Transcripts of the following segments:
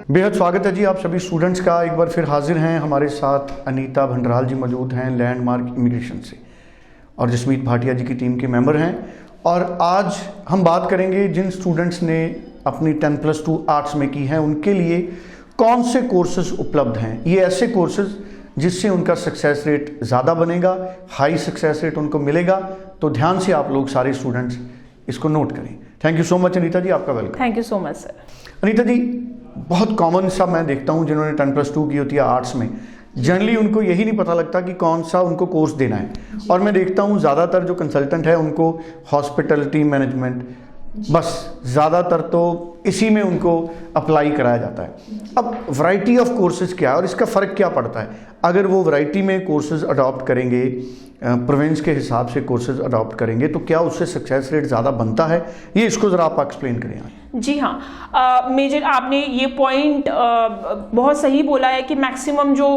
बेहद स्वागत है जी आप सभी स्टूडेंट्स का। एक बार फिर हाजिर हैं हमारे साथ अनीता भंडराल जी मौजूद हैं लैंडमार्क इमिग्रेशन से, और जसमीत भाटिया जी की टीम के मेंबर हैं। और आज हम बात करेंगे जिन स्टूडेंट्स ने अपनी 10+2 आर्ट्स में की है उनके लिए कौन से कोर्सेज उपलब्ध हैं। ये ऐसे कोर्सेज जिससे उनका सक्सेस रेट ज़्यादा बनेगा, हाई सक्सेस रेट उनको मिलेगा। तो ध्यान से आप लोग सारे स्टूडेंट्स इसको नोट करें। Thank you so much Anita ji, आपका welcome. Thank you so much sir. Anita ji, बहुत कॉमन सा मैं देखता हूँ जिन्होंने 10+2 की होती है आर्ट्स में, जनरली उनको यही नहीं पता लगता कि कौन सा उनको कोर्स देना है। और मैं देखता हूँ ज़्यादातर जो कंसल्टेंट है उनको हॉस्पिटलिटी मैनेजमेंट, बस ज़्यादातर तो इसी में उनको अप्लाई कराया जाता है। अब वैरायटी ऑफ कोर्सेज क्या है और इसका फ़र्क क्या पड़ता है? अगर वो वैरायटी में कोर्सेज अडॉप्ट करेंगे, प्रोविंस के हिसाब से कोर्सेज अडॉप्ट करेंगे, तो क्या उससे सक्सेस रेट ज़्यादा बनता है? ये इसको ज़रा आप एक्सप्लेन करें। जी हाँ, मेजर आपने ये पॉइंट बहुत सही बोला है कि मैक्सिमम जो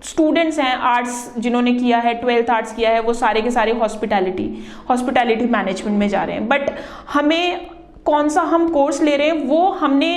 स्टूडेंट्स हैं आर्ट्स जिन्होंने किया है, 12th आर्ट्स किया है, वो सारे के सारे हॉस्पिटैलिटी मैनेजमेंट में जा रहे हैं। बट हमें कौन सा हम कोर्स ले रहे हैं वो हमने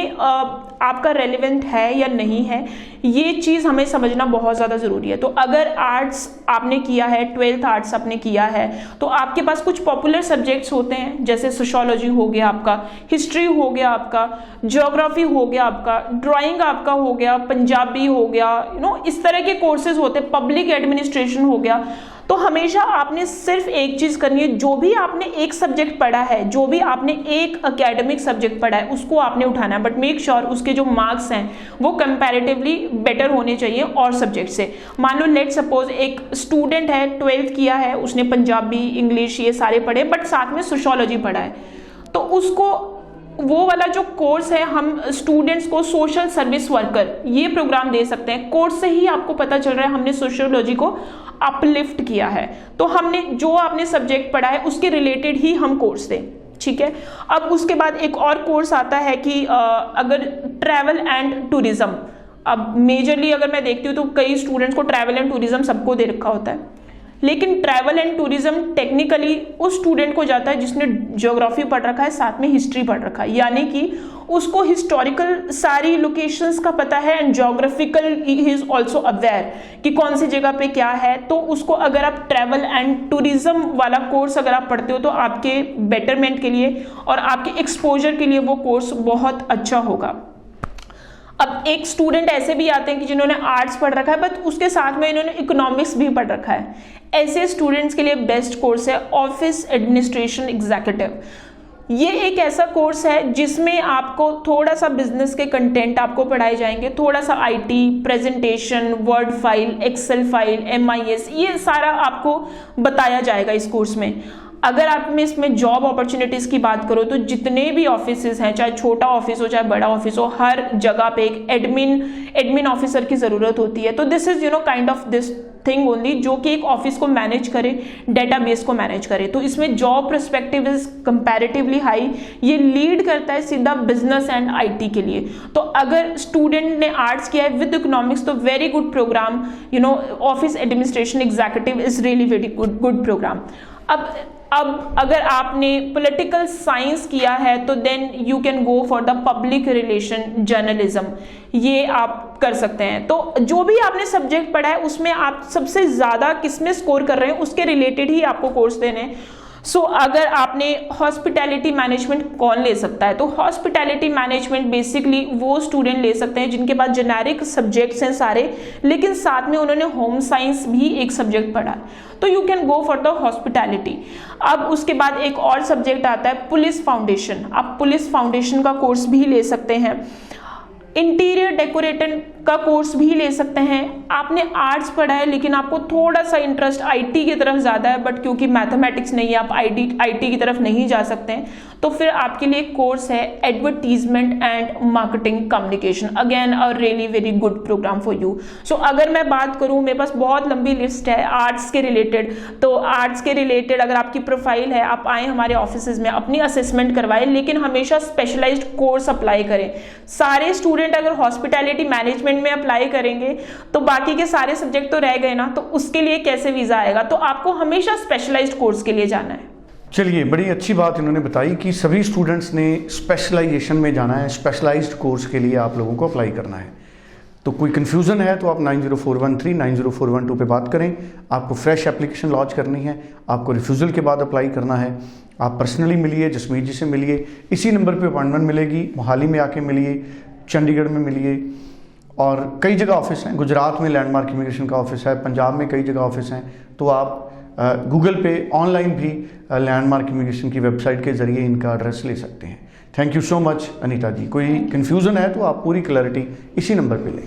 आपका रेलेवेंट है या नहीं है, ये चीज़ हमें समझना बहुत ज़्यादा ज़रूरी है। तो अगर आर्ट्स आपने किया है, 12th आर्ट्स आपने किया है, तो आपके पास कुछ पॉपुलर सब्जेक्ट्स होते हैं, जैसे सोशियोलॉजी हो गया आपका, हिस्ट्री हो गया आपका, ज्योग्राफी हो गया आपका, ड्राइंग आपका हो गया, पंजाबी हो गया, इस तरह के कोर्सेज होते हैं, पब्लिक एडमिनिस्ट्रेशन हो गया। तो हमेशा आपने सिर्फ एक चीज करनी है, जो भी आपने एक सब्जेक्ट पढ़ा है, जो भी आपने एक एकेडमिक सब्जेक्ट पढ़ा है, उसको आपने उठाना है। बट मेक श्योर उसके जो मार्क्स हैं वो कंपैरेटिवली बेटर होने चाहिए और सब्जेक्ट से। मान लो लेट सपोज एक स्टूडेंट है, 12th किया है, उसने पंजाबी, इंग्लिश ये सारे पढ़े, बट साथ में सोशियोलॉजी पढ़ा है, तो उसको वो वाला जो कोर्स है हम स्टूडेंट्स को सोशल सर्विस वर्कर ये प्रोग्राम दे सकते हैं। कोर्स से ही आपको पता चल रहा है हमने सोशियोलॉजी को अपलिफ्ट किया है, तो हमने जो आपने सब्जेक्ट पढ़ा है उसके रिलेटेड ही हम कोर्स दें, ठीक है। अब उसके बाद एक और कोर्स आता है कि अगर ट्रैवल एंड टूरिज्म, अब मेजरली अगर मैं देखती हूँ तो कई स्टूडेंट्स को ट्रैवल एंड टूरिज्म सबको दे रखा होता है, लेकिन ट्रैवल एंड टूरिज्म टेक्निकली उस स्टूडेंट को जाता है जिसने ज्योग्राफी पढ़ रखा है, साथ में हिस्ट्री पढ़ रखा है, यानी कि उसको हिस्टोरिकल सारी लोकेशंस का पता है and geographical he is also aware कि कौन सी जगह पे क्या है। तो उसको अगर आप ट्रैवल एंड टूरिज्म वाला कोर्स अगर आप पढ़ते हो तो आपके बेटरमेंट के लिए और आपके एक्सपोजर के लिए वो कोर्स बहुत अच्छा होगा। अब एक स्टूडेंट ऐसे भी आते हैं कि जिन्होंने आर्ट्स पढ़ रखा है बट उसके साथ में इन्होंने इकोनॉमिक्स भी पढ़ रखा है। ऐसे स्टूडेंट्स के लिए बेस्ट कोर्स है ऑफिस एडमिनिस्ट्रेशन एग्जीक्यूटिव। ये एक ऐसा कोर्स है जिसमें आपको थोड़ा सा बिजनेस के कंटेंट आपको पढ़ाए जाएंगे, थोड़ा सा IT, presentation, word file, Excel file, MIS, ये सारा आपको बताया जाएगा इस कोर्स में। अगर आप में इसमें जॉब अपॉर्चुनिटीज की बात करो तो जितने भी ऑफिसेज हैं, चाहे छोटा ऑफिस हो चाहे बड़ा ऑफिस हो, हर जगह पे एक एडमिन ऑफिसर की जरूरत होती है। तो this is kind of this thing only, जो कि एक ऑफिस को मैनेज करे, डेटाबेस को मैनेज करे। तो इसमें job perspective is comparatively high, ये लीड करता है सीधा बिजनेस एंड IT के लिए। तो अगर स्टूडेंट ने आर्ट्स किया है विद इकोनॉमिक्स तो very good programme, office administration executive is really very good programme. अब अगर आपने पॉलिटिकल साइंस किया है तो then you can go for the public relation journalism, ये आप कर सकते हैं। तो जो भी आपने सब्जेक्ट पढ़ा है उसमें आप सबसे ज्यादा किसमें स्कोर कर रहे हैं उसके रिलेटेड ही आपको कोर्स देने हैं। सो अगर आपने हॉस्पिटैलिटी मैनेजमेंट कौन ले सकता है, तो हॉस्पिटैलिटी मैनेजमेंट बेसिकली वो स्टूडेंट ले सकते हैं जिनके पास जेनेरिक सब्जेक्ट्स हैं सारे, लेकिन साथ में उन्होंने होम साइंस भी एक सब्जेक्ट पढ़ा है, तो you can go for the hospitality. अब उसके बाद एक और सब्जेक्ट आता है पुलिस फाउंडेशन। आप पुलिस फाउंडेशन का कोर्स भी ले सकते हैं। इंटीरियर डेकोरेटर का कोर्स भी ले सकते हैं। आपने आर्ट्स पढ़ा है लेकिन आपको थोड़ा सा इंटरेस्ट IT की तरफ ज़्यादा है, बट क्योंकि मैथमेटिक्स नहीं है आप IT की तरफ नहीं जा सकते हैं, तो फिर आपके लिए कोर्स है advertisement and marketing communication. Again a really very good programme for you. So अगर मैं बात करूँ, मेरे पास बहुत लंबी लिस्ट है आर्ट्स के रिलेटेड, तो आर्ट्स के रिलेटेड अगर आपकी प्रोफाइल है, आप आए हमारे ऑफिस में अपनी असेसमेंट करवाएं, लेकिन हमेशा स्पेशलाइज्ड कोर्स अप्लाई करें। सारे स्टूडेंट अगर हॉस्पिटैलिटी मैनेजमेंट में अप्लाई करेंगे तो बाकी के सारे सब्जेक्ट तो रह गए ना, तो उसके लिए कैसे वीजा आएगा? तो आपको हमेशा स्पेशलाइज्ड कोर्स के लिए जाना है। चलिए, बड़ी अच्छी बात इन्होंने बताई कि सभी स्टूडेंट्स ने स्पेशलाइजेशन में जाना है, स्पेशलाइज्ड कोर्स के लिए आप लोगों को अप्लाई करना है। तो कोई कन्फ्यूज़न है तो आप 90413 90412 पे बात करें। आपको फ्रेश एप्लीकेशन लॉन्च करनी है, आपको रिफ्यूज़ल के बाद अप्लाई करना है। आप पर्सनली मिलिए, जसमीत जी से मिलिए, इसी नंबर पे अपॉइंटमेंट मिलेगी। मोहाली में आके मिलिए, चंडीगढ़ में मिलिए, और कई जगह ऑफिस हैं। गुजरात में लैंडमार्क इमिग्रेशन का ऑफिस है, पंजाब में कई जगह ऑफिस हैं। तो आप गूगल पे ऑनलाइन भी लैंडमार्क इमिग्रेशन की वेबसाइट के ज़रिए इनका एड्रेस ले सकते हैं। Thank you so much Anita ji. कोई कन्फ्यूज़न है तो आप पूरी क्लैरिटी इसी नंबर पे लें।